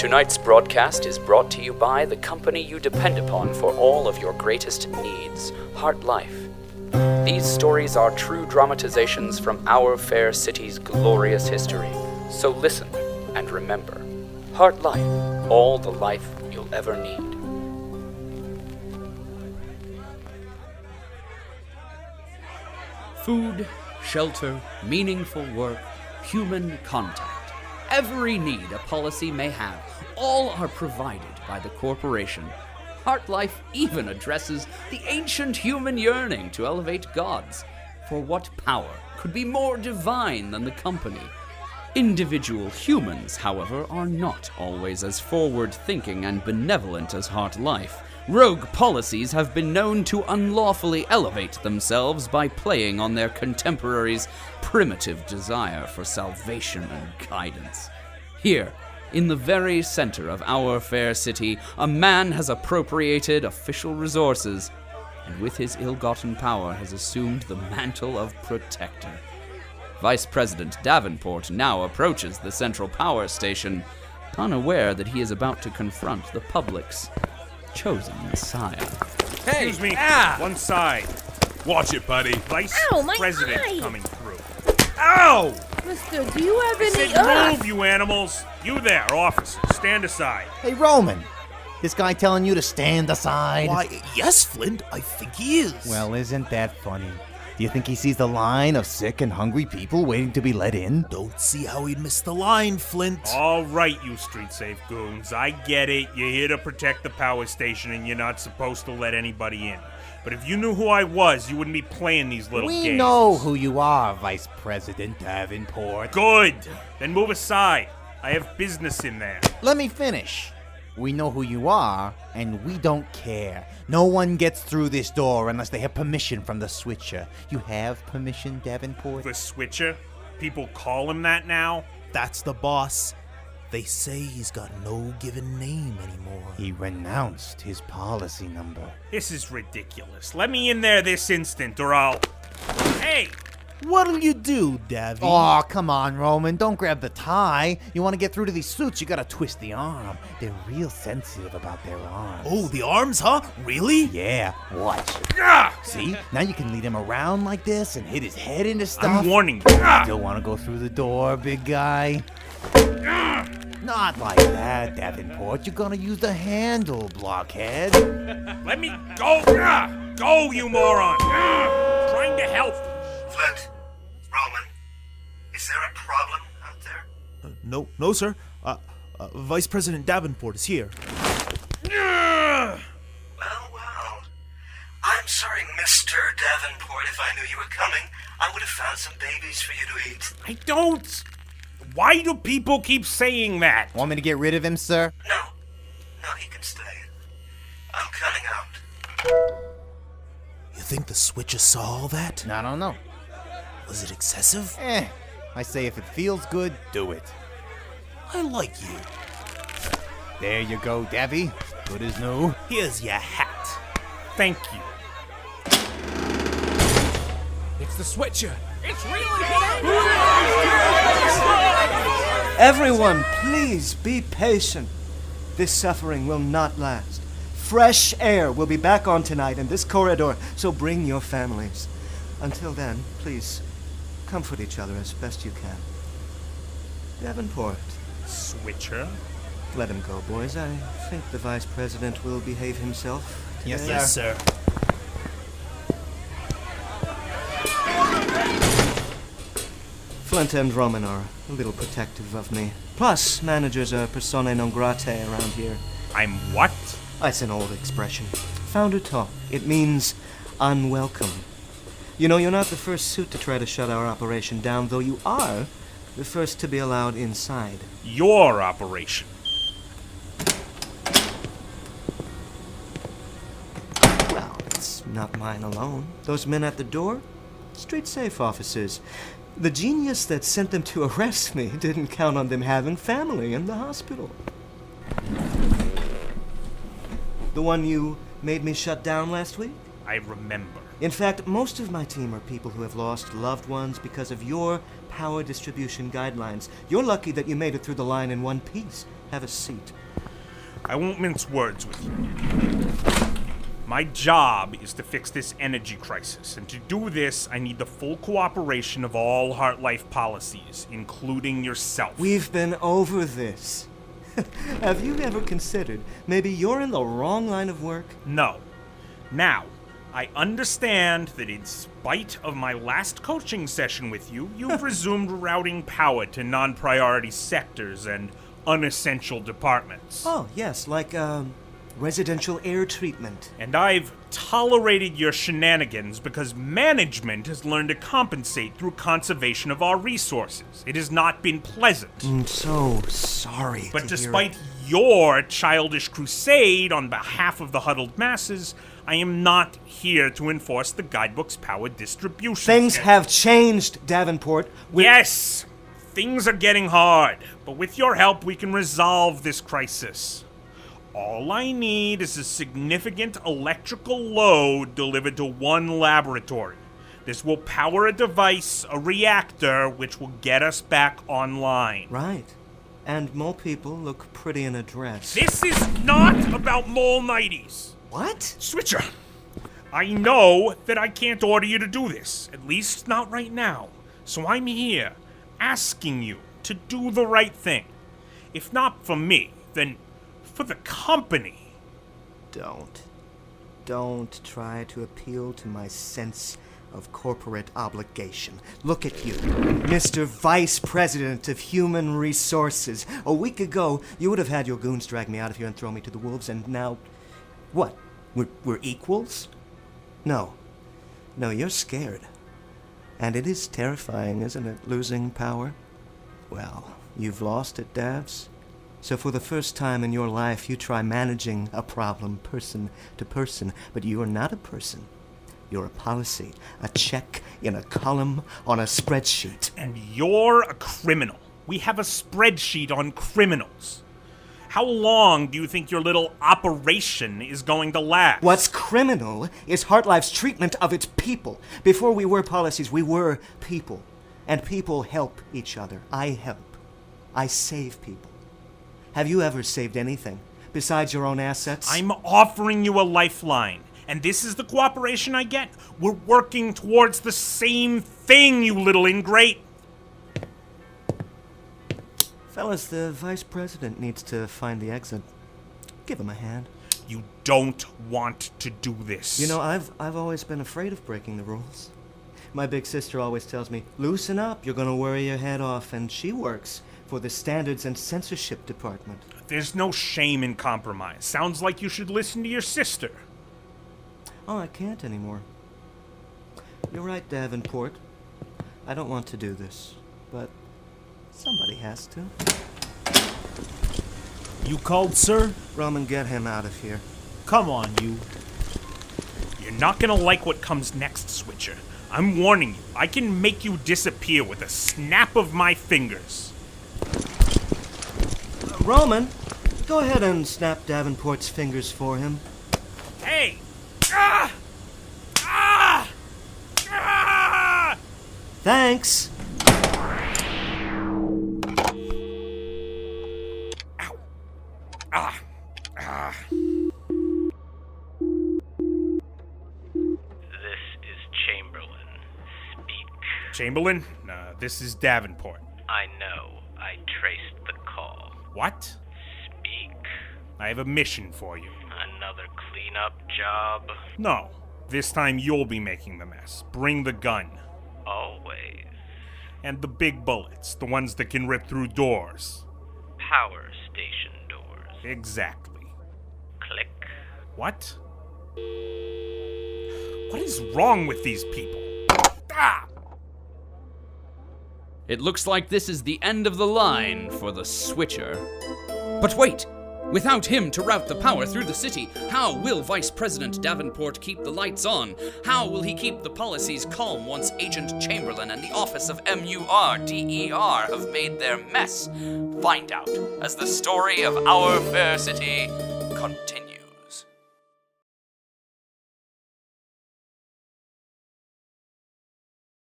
Tonight's broadcast is brought to you by the company you depend upon for all of your greatest needs, Heart Life. These stories are true dramatizations from our fair city's glorious history. So listen and remember, Heart Life, all the life you'll ever need. Food, shelter, meaningful work, human contact. Every need a policy may have, all are provided by the corporation. Heart Life even addresses the ancient human yearning to elevate gods. For what power could be more divine than the company? Individual humans, however, are not always as forward-thinking and benevolent as Heart Life. Rogue policies have been known to unlawfully elevate themselves by playing on their contemporaries' primitive desire for salvation and guidance. Here, in the very center of our fair city, a man has appropriated official resources, and with his ill-gotten power has assumed the mantle of protector. Vice President Davenport now approaches the central power station, unaware that he is about to confront the public's chosen messiah. Hey! Excuse me, one side. Watch it, buddy. Vice President eye. coming through. Ow! Mister, do you have any... Move, you animals! You there, officer, stand aside. Hey, Roman, this guy telling you to stand aside? Why, yes, Flint, I think he is. Well, isn't that funny? Do you think he sees the line of sick and hungry people waiting to be let in? Don't see how he'd miss the line, Flint. All right, you street-safe goons, I get it. You're here to protect the power station and you're not supposed to let anybody in. But if you knew who I was, you wouldn't be playing these little games. We know who you are, Vice President Davenport. Good! Then move aside. I have business in there. Let me finish. We know who you are, and we don't care. No one gets through this door unless they have permission from the Switcher. You have permission, Davenport? The Switcher? People call him that now? That's the boss. They say he's got no given name anymore. He renounced his policy number. This is ridiculous. Let me in there this instant, or I'll... Hey! What'll you do, Davy? Oh, come on, Roman. Don't grab the tie. You want to get through to these suits, you gotta twist the arm. They're real sensitive about their arms. Oh, the arms, huh? Really? Yeah, watch. Ah! See? Now you can lead him around like this and hit his head into stuff. I'm warning you. Ah! Still want to go through the door, big guy? Ah! Not like that, Davenport. You're gonna use the handle, blockhead. Let me go! Ah! Go, you moron! Ah! Trying to help. Flint, Roman, is there a problem out there? No, sir. Vice President Davenport is here. Well, I'm sorry, Mr. Davenport. If I knew you were coming, I would have found some babies for you to eat. I don't. Why do people keep saying that? Want me to get rid of him, sir? No, he can stay. I'm coming out. You think the Switcher saw all that? I don't know. Was it excessive? I say if it feels good, do it. I like you. There you go, Davy. Good as new. Here's your hat. Thank you. It's the Switcher. It's really Everyone, please be patient. This suffering will not last. Fresh air will be back on tonight in this corridor, so bring your families. Until then, please, comfort each other as best you can. Davenport. Switcher? Let him go, boys. I think the Vice President will behave himself today. Yes, sir. Flint and Roman are a little protective of me. Plus, managers are personae non gratae around here. I'm what? That's an old expression. Founder talk. It means unwelcome. You know, you're not the first suit to try to shut our operation down, though you are the first to be allowed inside. Your operation. Well, it's not mine alone. Those men at the door? Street safe officers. The genius that sent them to arrest me didn't count on them having family in the hospital. The one you made me shut down last week? I remember. In fact, most of my team are people who have lost loved ones because of your power distribution guidelines. You're lucky that you made it through the line in one piece. Have a seat. I won't mince words with you. My job is to fix this energy crisis, and to do this, I need the full cooperation of all Heart-Life policies, including yourself. We've been over this. Have you ever considered maybe you're in the wrong line of work? No. Now, I understand that in spite of my last coaching session with you, you've resumed routing power to non-priority sectors and unessential departments. Oh, yes, like, residential air treatment. And I've tolerated your shenanigans because management has learned to compensate through conservation of our resources. It has not been pleasant. I'm so sorry. But to despite hear your childish crusade on behalf of the huddled masses, I am not here to enforce the guidebook's power distribution. Things schedule. have changed, Davenport. Yes! Things are getting hard, but with your help we can resolve this crisis. All I need is a significant electrical load delivered to one laboratory. This will power a device, a reactor, which will get us back online. Right. And mole people look pretty in a dress. This is not about mole nighties. What? Switcher, I know that I can't order you to do this, at least not right now. So I'm here, asking you to do the right thing. If not for me, then for the company. Don't try to appeal to my sense of corporate obligation. Look at you, Mr. Vice President of Human Resources. A week ago, you would have had your goons drag me out of here and throw me to the wolves, and now, what? We're equals? No, you're scared. And it is terrifying, isn't it, losing power? Well, you've lost it, Davs. So for the first time in your life, you try managing a problem person to person, but you are not a person. You're a policy, a check in a column on a spreadsheet. And you're a criminal. We have a spreadsheet on criminals. How long do you think your little operation is going to last? What's criminal is Heart-Life's treatment of its people. Before we were policies, we were people. And people help each other. I help. I save people. Have you ever saved anything besides your own assets? I'm offering you a lifeline, and this is the cooperation I get. We're working towards the same thing, you little ingrate. Fellas, the vice president needs to find the exit. Give him a hand. You don't want to do this. You know, I've always been afraid of breaking the rules. My big sister always tells me, loosen up, you're gonna worry your head off, and she works for the Standards and Censorship Department. There's no shame in compromise. Sounds like you should listen to your sister. Oh, I can't anymore. You're right, Davenport. I don't want to do this, but somebody has to. You called, sir? Roman, get him out of here. Come on, you. You're not gonna like what comes next, Switcher. I'm warning you. I can make you disappear with a snap of my fingers. Roman, go ahead and snap Davenport's fingers for him. Hey! Ah! Ah! Ah! Thanks. Ow! Ah! Ah! This is Chamberlain. Speak. Chamberlain, this is Davenport. I know. I traced the call. What? Speak. I have a mission for you. Another cleanup job? No. This time you'll be making the mess. Bring the gun. Always. And the big bullets, the ones that can rip through doors. Power station doors. Exactly. Click. What? What is wrong with these people? Ah! It looks like this is the end of the line for the Switcher. But wait! Without him to route the power through the city, how will Vice President Davenport keep the lights on? How will he keep the policies calm once Agent Chamberlain and the office of MURDER have made their mess? Find out as the story of our fair city continues.